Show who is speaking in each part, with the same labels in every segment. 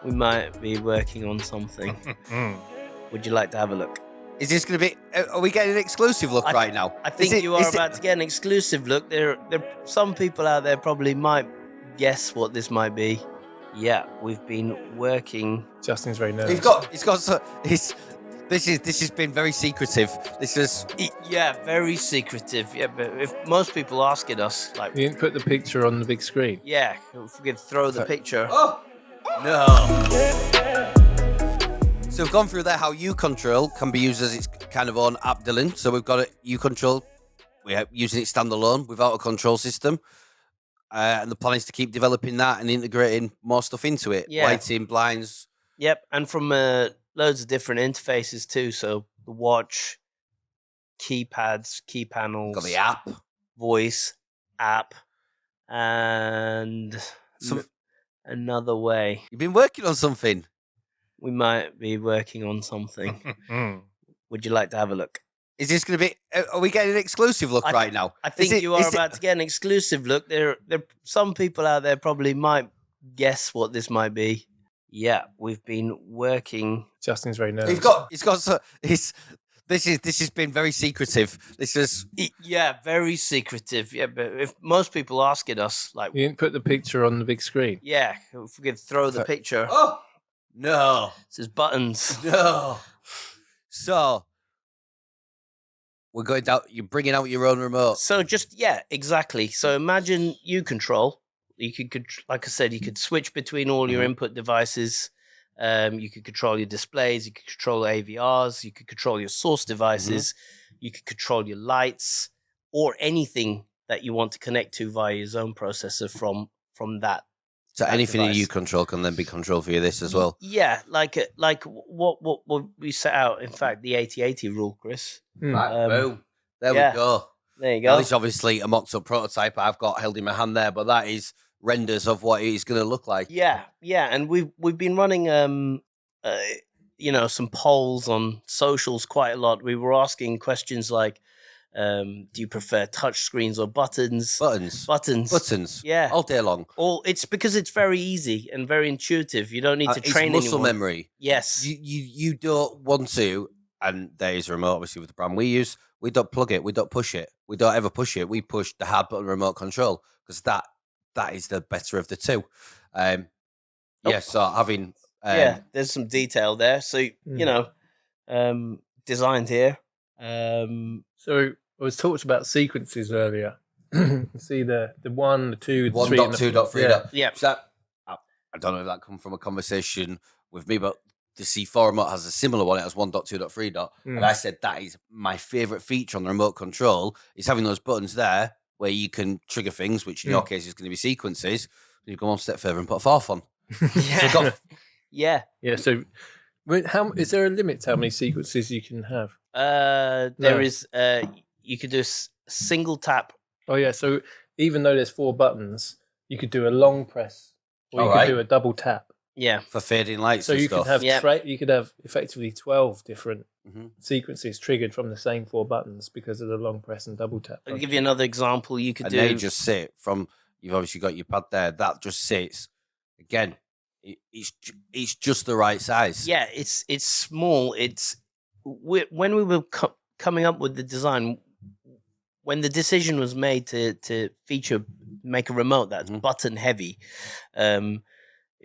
Speaker 1: We might be working on something. Would you like to have a look?
Speaker 2: Is this going to be... Are we getting an exclusive look right now?
Speaker 1: I think you are about to get an exclusive look. There, some people out there probably might guess what this might be. Yeah, we've been working.
Speaker 3: Justin's very nervous.
Speaker 2: This has been very secretive.
Speaker 1: Very secretive. Yeah, but if most people asking us, like,
Speaker 3: You didn't put the picture on the big screen.
Speaker 1: yeah, if we could throw the picture.
Speaker 2: Oh no! So we've gone through there how uControl can be used as its kind of own app, Dylan. So we've got it uControl. We're using it standalone without a control system. And the plan is to keep developing that and integrating more stuff into it.
Speaker 1: Yeah.
Speaker 2: Lighting, blinds.
Speaker 1: Yep, and from loads of different interfaces too. So the watch, keypads, key panels,
Speaker 2: Got the app.
Speaker 1: voice, app, and another way.
Speaker 2: You've been working on something.
Speaker 1: We might be working on something. Would you like to have a look?
Speaker 2: Is this going to be... Are we getting an exclusive look right now?
Speaker 1: I think you are about to get an exclusive look. There, some people out there probably might guess what this might be. Yeah, we've been working.
Speaker 3: Justin's very nervous.
Speaker 2: This has been very secretive.
Speaker 1: Very secretive. Yeah, but if most people asking us, like,
Speaker 3: You didn't put the picture on the big screen.
Speaker 1: yeah, if we could throw the picture.
Speaker 2: Oh no!
Speaker 1: It says buttons.
Speaker 2: No. So we're going down. You're bringing out your own remote.
Speaker 1: So exactly. So imagine uControl. You could, like I said, you could switch between all your input devices. You could control your displays. You could control AVRs. You could control your source devices. You could control your lights or anything that you want to connect to via your zone processor from that.
Speaker 2: So anything
Speaker 1: device.
Speaker 2: that you control can then be controlled via this as well.
Speaker 1: Yeah, like what we set out. In fact, the 8080 rule, Chris.
Speaker 2: Right, boom. There
Speaker 1: yeah.
Speaker 2: we go.
Speaker 1: There you
Speaker 2: Now,
Speaker 1: go.
Speaker 2: this is obviously a mocked up prototype I've got held in my hand there, but that is renders of what it's going to look like.
Speaker 1: Yeah, and we've been running some polls on socials quite a lot. We were asking questions like, do you prefer touch screens or buttons?
Speaker 2: Buttons.
Speaker 1: Yeah.
Speaker 2: All day long.
Speaker 1: It's because it's very easy and very intuitive. You don't need to train
Speaker 2: it's muscle
Speaker 1: anyone.
Speaker 2: memory.
Speaker 1: Yes.
Speaker 2: You don't want to, and there is a remote obviously with the brand we use. We don't plug it. We don't push it. We don't ever push it. We push the hard button remote control because that is the better of the two. So having
Speaker 1: there's some detail there. So designed here.
Speaker 3: So I was talked about sequences earlier. See the 1, the 2, the 3.
Speaker 2: 1.2.3.
Speaker 1: Yeah.
Speaker 2: So I don't know if that come from a conversation with me, but the C4 remote has a similar one. It has 1.2.3. And I said that is my favourite feature on the remote control is having those buttons there where you can trigger things, which in your case is going to be sequences. You go one step further and put a fourth on.
Speaker 1: Yeah.
Speaker 3: So how is there a limit to how many sequences you can have?
Speaker 1: There is. You could do a single tap.
Speaker 3: Oh yeah. So even though there's 4 buttons, you could do a long press, or you could do a double tap.
Speaker 1: Yeah.
Speaker 2: For fading lights.
Speaker 3: So
Speaker 2: and
Speaker 3: you
Speaker 2: stuff.
Speaker 3: could have you could have effectively 12 different sequences triggered from the same 4 buttons because of the long press and double tap.
Speaker 1: I'll give you another example. You could
Speaker 2: and
Speaker 1: do.
Speaker 2: they just sit from. You've obviously got your pad there. That just sits. Again, it's just the right size.
Speaker 1: Yeah, it's small. When we were coming up with the design, when the decision was made to make a remote that's button heavy, it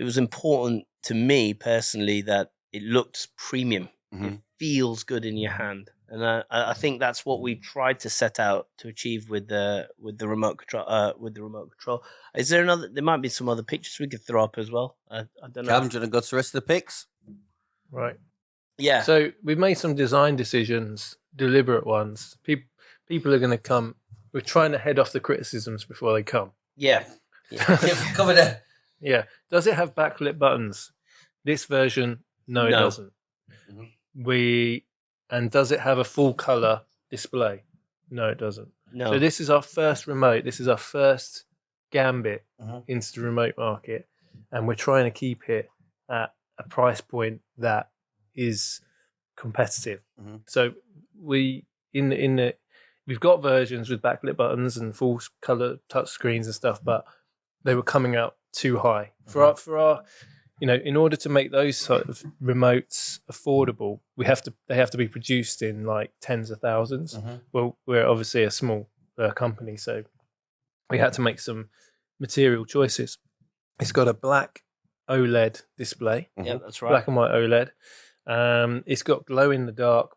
Speaker 1: was important to me personally that it looks premium. It feels good in your hand, and I think that's what we tried to set out to achieve with the remote control. Is there another? There might be some other pictures we could throw up as well. I don't know.
Speaker 2: Cam, do you want to go to the rest of the pics?
Speaker 3: Right.
Speaker 1: Yeah.
Speaker 3: So we've made some design decisions, deliberate ones. People are going to come. We're trying to head off the criticisms before they come.
Speaker 1: Yeah.
Speaker 2: Cover there.
Speaker 3: Yeah. Does it have backlit buttons? This version, no, it doesn't. And does it have a full color display? No, it doesn't.
Speaker 1: No.
Speaker 3: So this is our first remote. This is our first gambit into the remote market, and we're trying to keep it at a price point that is competitive. So we've got versions with backlit buttons and full color touch screens and stuff, but they were coming out too high for our in order to make those sort of remotes affordable, they have to be produced in like tens of thousands. Well, we're obviously a small company, so we had to make some material choices. It's got a black OLED display.
Speaker 1: Yeah, that's right.
Speaker 3: Black and white OLED. It's got glow in the dark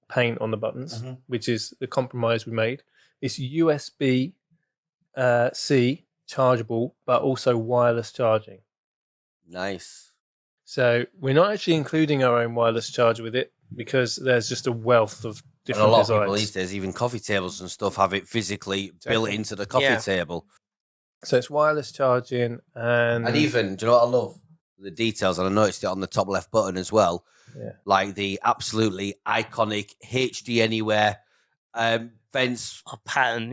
Speaker 3: paint on the buttons, which is the compromise we made. It's USB C chargeable, but also wireless charging.
Speaker 2: Nice.
Speaker 3: So we're not actually including our own wireless charger with it because there's just a wealth of different
Speaker 2: And a lot
Speaker 3: designs.
Speaker 2: of people these days, even coffee tables and stuff, have it physically built into the coffee table.
Speaker 3: So it's wireless charging and
Speaker 2: even, do you know what I love? The details, and I noticed it on the top left button as well.
Speaker 3: Yeah.
Speaker 2: Like the absolutely iconic HDANYWHERE vents.
Speaker 1: Pattern,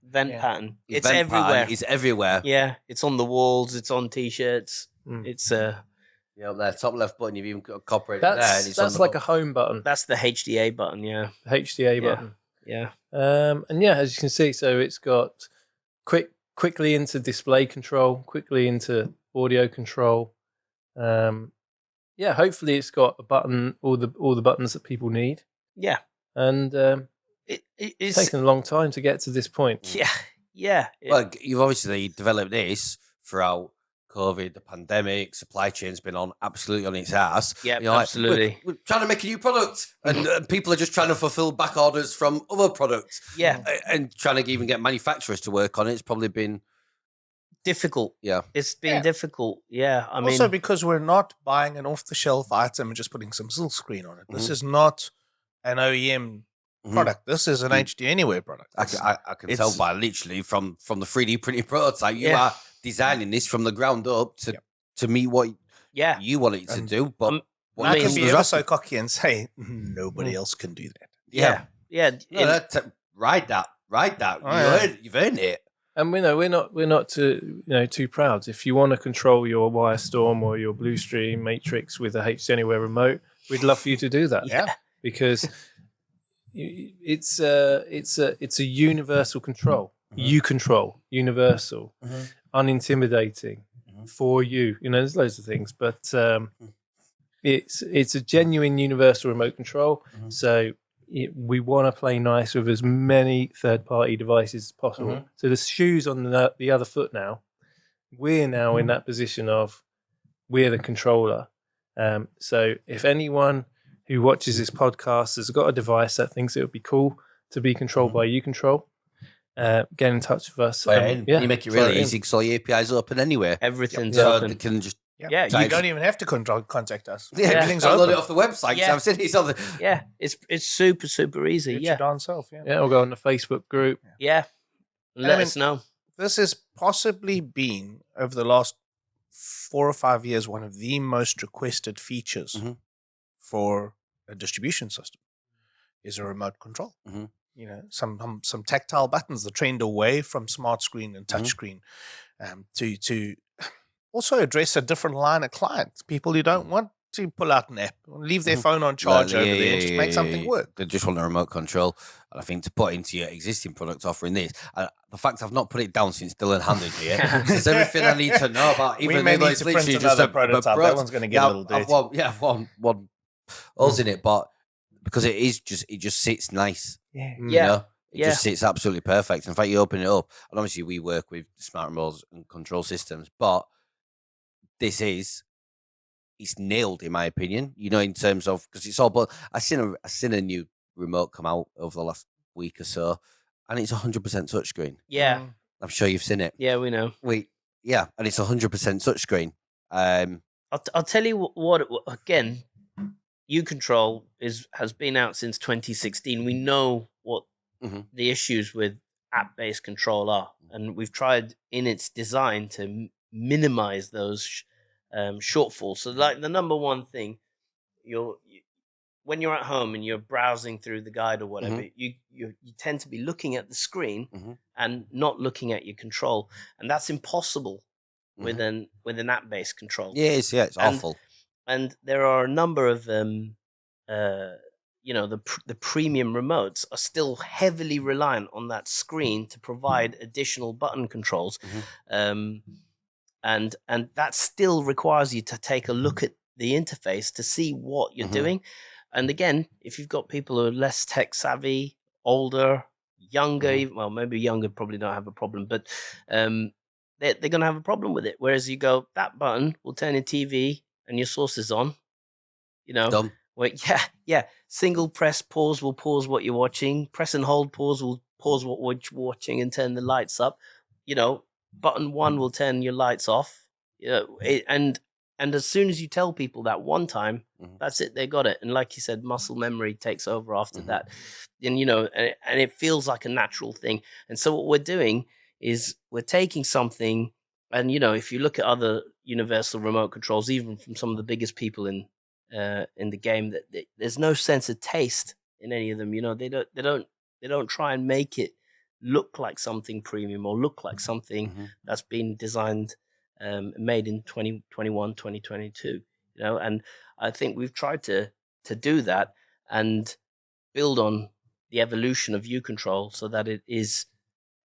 Speaker 1: vent pattern. It's
Speaker 2: Vent
Speaker 1: everywhere.
Speaker 2: pattern is everywhere.
Speaker 1: Yeah, it's on the walls. It's on t-shirts. It's
Speaker 2: Yeah, up there, top left button. You've even got a copper there. And it's
Speaker 3: that's like a home button.
Speaker 1: That's the HDA button. Yeah,
Speaker 3: the HDA button.
Speaker 1: Yeah.
Speaker 3: And as you can see, so it's got quickly into display control, quickly into audio control. Hopefully it's got a button, all the buttons that people need.
Speaker 1: Yeah.
Speaker 3: And it's taken a long time to get to this point.
Speaker 1: Yeah.
Speaker 2: Well, you've obviously developed this throughout COVID, the pandemic, supply chain's been absolutely on its ass.
Speaker 1: Yeah,
Speaker 2: absolutely. We're trying to make a new product, and people are just trying to fulfill back orders from other products.
Speaker 1: Yeah,
Speaker 2: and trying to even get manufacturers to work on it. It's probably been
Speaker 1: difficult.
Speaker 2: Yeah,
Speaker 1: it's been difficult. Yeah, I mean,
Speaker 4: also because we're not buying an off-the-shelf item and just putting some silk screen on it. This is not an OEM product. This is an HDANYWHERE product.
Speaker 2: I can tell by literally from the 3D printing prototype, you are designing this from the ground up to meet what you want it to do. But
Speaker 4: I can be so cocky and say nobody else can do that.
Speaker 2: Yeah. Ride that. You've earned it.
Speaker 3: And we're not too proud. If you want to control your Wirestorm or your Bluestream Matrix with a HDANYWHERE remote, we'd love for you to do that.
Speaker 4: Yeah,
Speaker 3: because it's a universal control. uControl, universal, unintimidating, for you. There's loads of things, but it's a genuine universal remote control. So we want to play nice with as many third-party devices as possible. So the shoe's on the other foot now. We're now in that position of we're the controller. So if anyone who watches this podcast has got a device that thinks it would be cool to be controlled by uControl, get in touch with us.
Speaker 2: You make it really easy because all your APIs are open anywhere.
Speaker 1: Everything's
Speaker 2: so
Speaker 1: open.
Speaker 2: They can just
Speaker 4: you don't even have to contact us.
Speaker 2: Everything's open. Download it off the website. I've seen it on the...
Speaker 1: it's super easy.
Speaker 4: It's your darn self.
Speaker 3: We'll go on the Facebook group.
Speaker 1: Let us know.
Speaker 4: This has possibly been, over the last 4 or 5 years, one of the most requested features for a distribution system is a remote control. Some tactile buttons, the trend away from smart screen and touch screen, to also address a different line of clients, people who don't want to pull out an app, leave their phone on charge over there, and just make something work.
Speaker 2: They just want a remote control. And I think to put into your existing product offering this, the fact I've not put it down since Dylan handed me it, there's everything I need to know about. Even
Speaker 4: we may need
Speaker 2: it's
Speaker 4: to print
Speaker 2: literally
Speaker 4: another
Speaker 2: just
Speaker 4: prototype. That one's going to get a little dirty.
Speaker 2: I've one holes in it, but because it just sits nice. It just sits absolutely perfect. In fact, you open it up, and obviously we work with smart remotes and control systems, but it's nailed in my opinion. In terms of because it's all. But I seen a new remote come out over the last week or so, and it's 100% touchscreen.
Speaker 1: Yeah,
Speaker 2: I'm sure you've seen it.
Speaker 1: Yeah, we know.
Speaker 2: And it's 100% touchscreen.
Speaker 1: I'll tell you what again. uControl has been out since 2016. We know what the issues with app-based control are, and we've tried in its design to minimize those shortfalls. So, like the number one thing, when you're at home and you're browsing through the guide or whatever, you tend to be looking at the screen and not looking at your control, and that's impossible with an app-based control.
Speaker 2: It's awful.
Speaker 1: And there are a number of the premium remotes are still heavily reliant on that screen to provide additional button controls. and that still requires you to take a look at the interface to see what you're doing. And again, if you've got people who are less tech savvy, older, younger, well, maybe younger probably don't have a problem, but they're going to have a problem with it. Whereas you go, that button will turn your TV and your source is on. You know,
Speaker 2: Dumb.
Speaker 1: where, yeah. Single press pause will pause what you're watching. Press and hold pause will pause what you're watching and turn the lights up. You know, button 1 will turn your lights off. You know, and as soon as you tell people that one time, that's it, they got it. And like you said, muscle memory takes over after that. And, you know, and it feels like a natural thing. And so what we're doing is we're taking something, and, you know, if you look at other universal remote controls, even from some of the biggest people in the game, that there's no sense of taste in any of them. You know, they don't try and make it look like something premium or look like something that's been designed, made in 2021, 2022, you know. And I think we've tried to do that and build on the evolution of uControl so that it is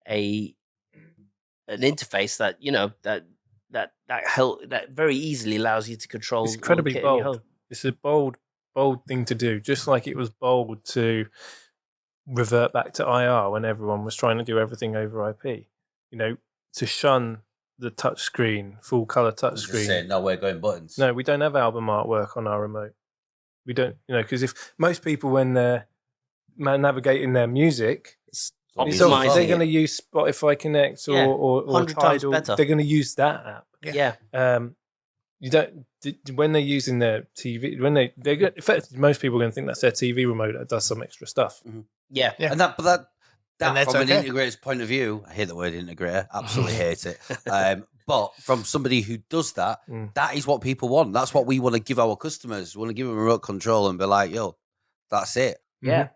Speaker 1: an interface that, you know, that very easily allows you to control.
Speaker 3: It's incredibly bold. It's a bold thing to do, just like it was bold to revert back to IR when everyone was trying to do everything over IP. You know, to shun the touchscreen, full color touchscreen.
Speaker 2: No, we're going buttons.
Speaker 3: No, we don't have album artwork on our remote. We don't, you know, because if most people, when they're navigating their music, they're going to use Spotify Connect or Tidal. They're going to use that app.
Speaker 1: Yeah.
Speaker 3: You don't, when they're using their TV, in fact, most people are going to think that's their TV remote that does some extra stuff.
Speaker 1: Yeah.
Speaker 2: And that from an integrator's point of view, I hate the word integrator, absolutely hate it. But from somebody who does that, that is what people want. That's what we want to give our customers. We want to give them a remote control and be like, yo, that's it.
Speaker 1: Yeah.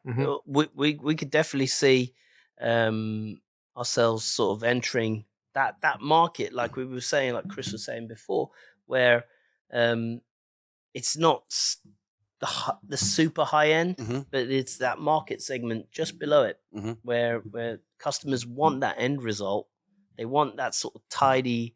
Speaker 1: We could definitely see ourselves sort of entering that market, like we were saying, like Chris was saying before, where it's not the super high end, but it's that market segment just below it, where customers want that end result. They want that sort of tidy,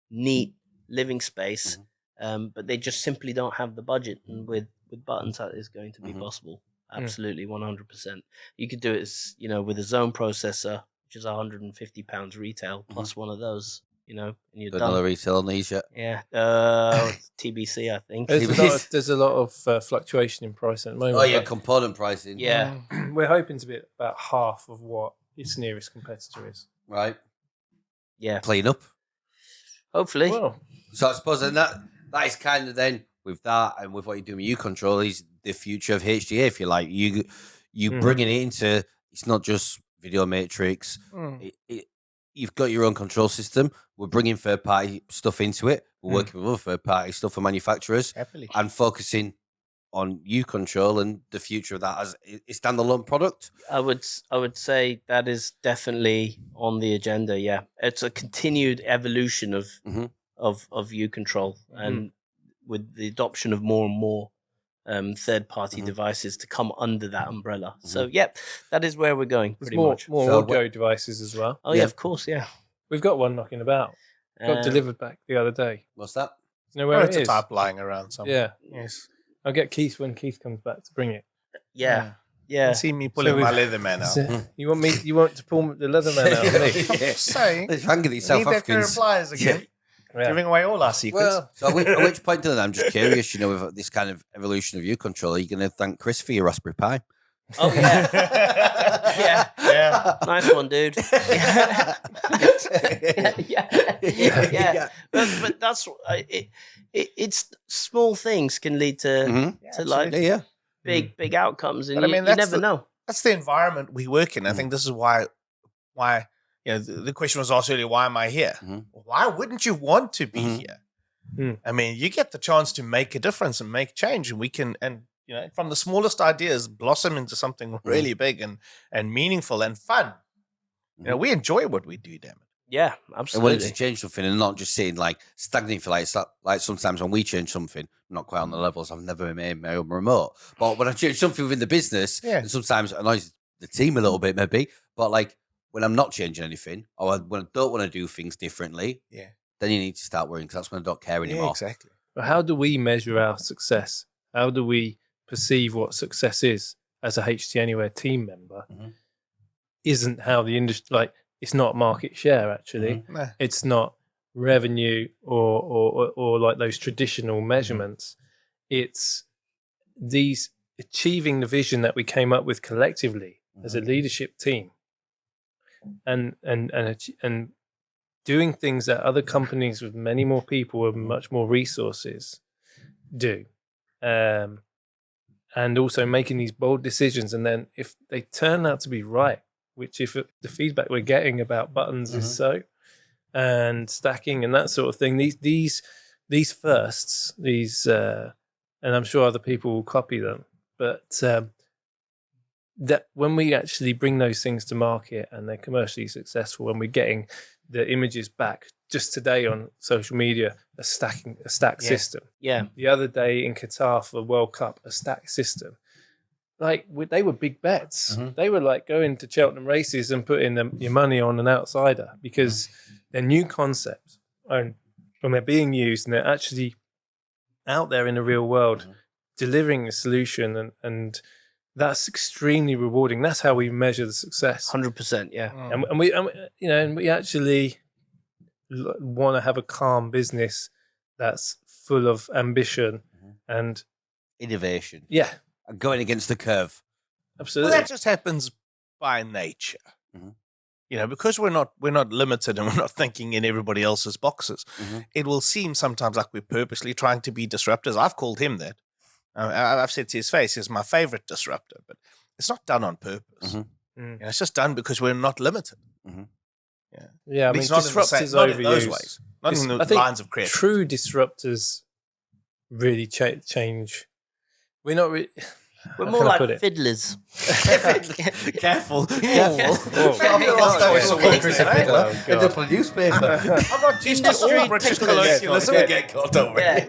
Speaker 1: neat living space, but they just simply don't have the budget. And with buttons, that is going to be possible. Absolutely, 100%. You could do it as, you know, with a zone processor, which is £150 retail, plus one of those. You know, and you're done.
Speaker 2: Another retail on these yet?
Speaker 1: Yeah, TBC, I think.
Speaker 3: There's a lot of fluctuation in price at the moment.
Speaker 2: Oh yeah, component pricing.
Speaker 1: Yeah,
Speaker 3: we're hoping to be about half of what its nearest competitor is.
Speaker 2: Right.
Speaker 1: Yeah.
Speaker 2: Clean up.
Speaker 1: Hopefully.
Speaker 3: Well,
Speaker 2: so I suppose then that is kind of then with that and with what you're doing with uControl is the future of HDA. If you like, you bringing it into, it's not just video matrix. You've got your own control system. We're bringing third-party stuff into it. We're working with other third-party stuff for manufacturers.
Speaker 4: Happily.
Speaker 2: And focusing on uControl and the future of that as a standalone product.
Speaker 1: I would say that is definitely on the agenda. Yeah, it's a continued evolution of uControl, and with the adoption of more and more third-party devices to come under that umbrella. So, yeah, that is where we're going. Pretty much
Speaker 3: more audio devices as well.
Speaker 1: Oh yeah, of course, yeah.
Speaker 3: We've got one knocking about. Got delivered back the other day.
Speaker 2: What's that?
Speaker 3: You know where it is?
Speaker 4: It's a type lying around somewhere.
Speaker 3: Yeah. Yes. I'll get Keith when Keith comes back to bring it.
Speaker 1: Yeah.
Speaker 4: You see me pulling my Leatherman out.
Speaker 3: You want to pull the Leatherman out of me?
Speaker 4: I'm just saying.
Speaker 2: Hanging these South
Speaker 4: Need that pair of
Speaker 2: Africans.
Speaker 4: pliers again. Giving away all our secrets.
Speaker 2: Well, so at which point then, I'm just curious, you know, with this kind of evolution of uControl, are you going to thank Chris for your Raspberry Pi?
Speaker 1: Oh yeah. yeah. Nice one, dude. Yeah. But that's it's small things can lead to like big outcomes, and you never know.
Speaker 4: That's the environment we work in. I think this is why you know the question was asked earlier. Why am I here? Why wouldn't you want to be here? I mean, you get the chance to make a difference and make change, and we can you know, from the smallest ideas blossom into something really big and meaningful and fun. You know, we enjoy what we do, damn it.
Speaker 1: Yeah,
Speaker 2: And
Speaker 1: absolutely.
Speaker 2: willing to change something and not just sitting like stagnant for like sometimes when we change something, not quite on the levels, I've never made my own remote. But when I change something within the business, it sometimes annoys the team a little bit maybe. But like when I'm not changing anything or when I don't want to do things differently, then you need to start worrying because that's when I don't care anymore.
Speaker 4: Yeah, exactly.
Speaker 3: But how do we measure our success? How do we perceive what success is as a HT Anywhere team member? Isn't how the industry, like, it's not market share, actually.
Speaker 4: Nah.
Speaker 3: It's not revenue or like those traditional measurements. It's these achieving the vision that we came up with collectively as a leadership team, and doing things that other companies with many more people and much more resources do, and also making these bold decisions. And then if they turn out to be right, which if the feedback we're getting about buttons is so, and stacking and that sort of thing, these firsts, and I'm sure other people will copy them, but that when we actually bring those things to market and they're commercially successful, when we're getting the images back, just today on social media, a stack system.
Speaker 1: Yeah.
Speaker 3: The other day in Qatar for the World Cup, a stack system. Like, they were big bets. They were like going to Cheltenham races and putting your money on an outsider because they're new concepts and when they're being used and they're actually out there in the real world delivering a solution, and that's extremely rewarding. That's how we measure the success.
Speaker 1: 100%. Yeah.
Speaker 3: And we actually want to have a calm business that's full of ambition and
Speaker 2: Innovation.
Speaker 3: yeah,
Speaker 2: And going against the curve.
Speaker 3: absolutely.
Speaker 4: Well, that just happens by nature. You know, because we're not limited and we're not thinking in everybody else's boxes. It will seem sometimes like we're purposely trying to be disruptors. I've called him that. I've said to his face, he's my favorite disruptor, but it's not done on purpose. You know, it's just done because we're not limited.
Speaker 3: Yeah, I mean,
Speaker 4: It's not in the
Speaker 3: disruptors
Speaker 4: not in those
Speaker 3: overused.
Speaker 4: ways. Not in
Speaker 3: I
Speaker 4: the
Speaker 3: think
Speaker 4: lines of creativity.
Speaker 3: True disruptors really change. We're not really.
Speaker 1: We're
Speaker 3: how
Speaker 1: more
Speaker 3: can I
Speaker 1: like
Speaker 3: put it?
Speaker 1: fiddlers.
Speaker 2: Careful.
Speaker 3: God.
Speaker 2: Up a newspaper.
Speaker 4: I'm not used to
Speaker 1: Industry
Speaker 4: all British
Speaker 1: tickling.
Speaker 4: colloquialism.
Speaker 2: We get caught over
Speaker 1: Yeah.
Speaker 2: it.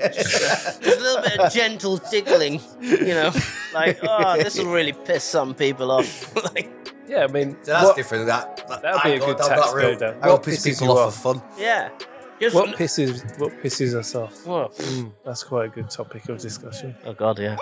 Speaker 1: There's a little bit of gentle tickling, you know, like, oh, this will really piss some people off. Like,
Speaker 3: Yeah, I mean,
Speaker 2: So that's
Speaker 3: what,
Speaker 2: different.
Speaker 3: That'd be a good tax go down.
Speaker 2: I will
Speaker 3: What
Speaker 2: piss
Speaker 3: pisses
Speaker 2: people
Speaker 3: you
Speaker 2: off
Speaker 3: off?
Speaker 2: for fun.
Speaker 1: yeah. Just
Speaker 3: what pisses us off?
Speaker 1: What?
Speaker 3: That's quite a good topic of discussion.
Speaker 1: Oh God, yeah.